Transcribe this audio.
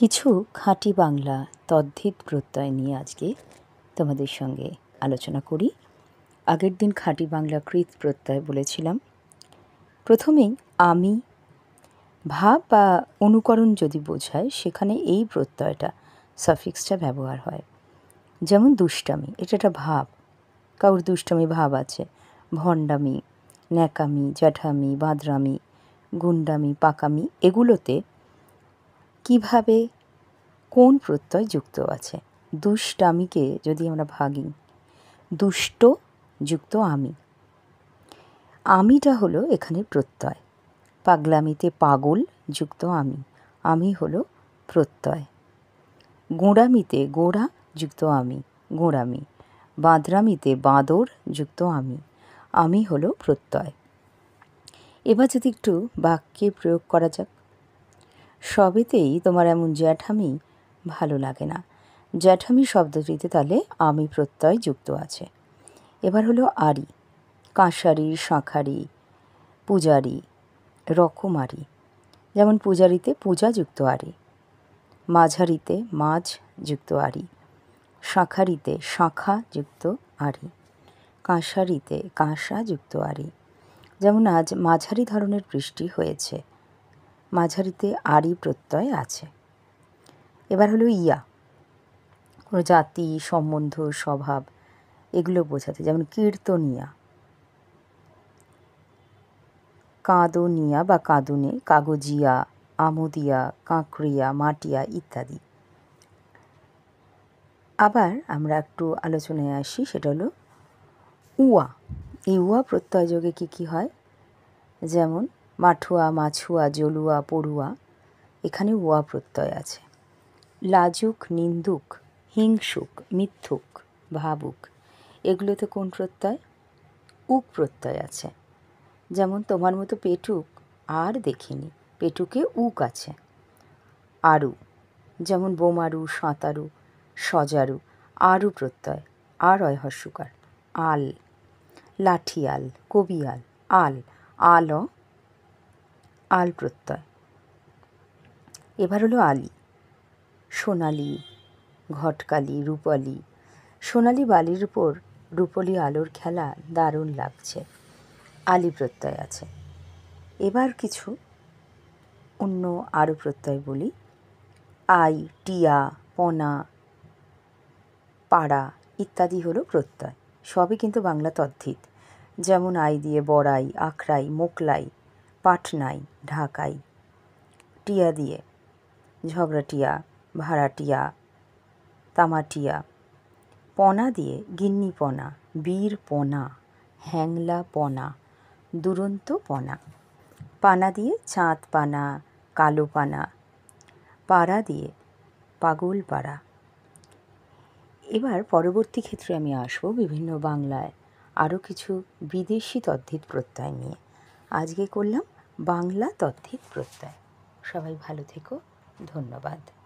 কিছু খাঁটি বাংলা তদ্ধিত প্রত্যয় নিয়ে আজকে তোমাদের সঙ্গে আলোচনা করি। আগের দিন খাঁটি বাংলা কৃত প্রত্যয় বলেছিলাম। প্রথমেই আমি ভাব বা অনুকরণ যদি বোঝায় সেখানে এই প্রত্যয়টা সাফিক্সটা ব্যবহার হয়। যেমন দুষ্টামি, এটা একটা ভাব, কারোর দুষ্টামি ভাব আছে। ভণ্ডামি, ন্যাকামি, জ্যাঠামি, বাঁদরামি, গুন্ডামি, পাকামি, এগুলোতে কিভাবে কোন প্রত্যয় যুক্ত আছে। দুষ্টামিকে যদি আমরা ভাগি, দুষ্ট যুক্ত আমি, আমিটা হলো এখানে প্রত্যয়। পাগলামিতে পাগল যুক্ত আমি, আমি হলো প্রত্যয়। গোঁড়ামিতে গোঁড়া যুক্ত আমি, গোঁড়ামি। বাঁদরামিতে বাঁদর যুক্ত আমি, আমি হলো প্রত্যয়। এবার যদি একটু বাক্যে প্রয়োগ করা যাক। সবেতেই তোমার এমন জ্যাঠামি ভালো লাগে না। জ্যাঠামি শব্দটিতে তাহলে আমি প্রত্যয় যুক্ত আছে। এবার হলো আরি, কাঁসারি, শাঁখারি, পূজারি, রকমারি। যেমন পূজারিতে পূজা যুক্ত আরি, মাঝারিতে মাঝ যুক্ত আরি, শাঁখারিতে শাঁখা যুক্ত আরি, কাঁসারিতে কাঁসা যুক্ত আরি। যেমন আজ মাঝারি ধরনের বৃষ্টি হয়েছে, মাঝারিতে আরি প্রত্যয় আছে। এবার হলো ইয়া, কোনো জাতি, সম্বন্ধ, স্বভাব এগুলো বোঝাতে। যেমন কীর্তনিয়া, কাঁদনিয়া বা কাঁদুনে, কাগজিয়া, আমোদিয়া, কাঁকড়িয়া, মাটিয়া ইত্যাদি। আবার আমরা একটু আলোচনায় আসি, সেটা হলো উয়া। এই উয়া প্রত্যয় যোগে কী কী হয়? যেমন মাঠুয়া, মাছুয়া, জলুয়া, পড়ুয়া, এখানে উয়া প্রত্যয় আছে। লাজুক, নিন্দুক, হিংসুক, মিথ্যুক, ভাবুক, এগুলোতে কোন প্রত্যয়? উক প্রত্যয় আছে। যেমন তোমার মতো পেটুক আর দেখিনি, পেটুকে উক আছে। আরু, যেমন বোমারু, সাঁতারু, সজারু, আরু প্রত্যয়, আর হয় হস্যকার। আল, লাঠিয়াল, কবিয়াল, আল, আল আল প্রত্যয়। এবার হলো আলি, সোনালি, ঘটকালি, রূপালি। সোনালি বালির উপর রূপলি আলোর খেলা দারুণ লাগছে, আলি প্রত্যয় আছে। এবার কিছু অন্য আরও প্রত্যয় বলি। আই, টিয়া, পনা, পাড়া ইত্যাদি হলো প্রত্যয়, সবই কিন্তু বাংলা তদ্ধিত। যেমন আই দিয়ে বড়াই, আখড়াই, মোকলাই, পাটনাই, ঢাকাই। টিয়া দিয়ে ঝগড়াটিয়া, ভাড়াটিয়া, তামাটিয়া। পনা দিয়ে গিন্নি পনা, বীর পনা, হ্যাংলা পনা, দুরন্ত পনা। পানা দিয়ে চাঁদ পানা, কালো পানা। পাড়া দিয়ে পাগল পাড়া। এবার পরবর্তী ক্ষেত্রে আমি আসবো বিভিন্ন বাংলায় আরও কিছু বিদেশি তদ্ধিত প্রত্যয় নিয়ে। আজকে করলাম বাংলা তদ্ধিত প্রত্যয়। সবাই ভালো থেকো, ধন্যবাদ।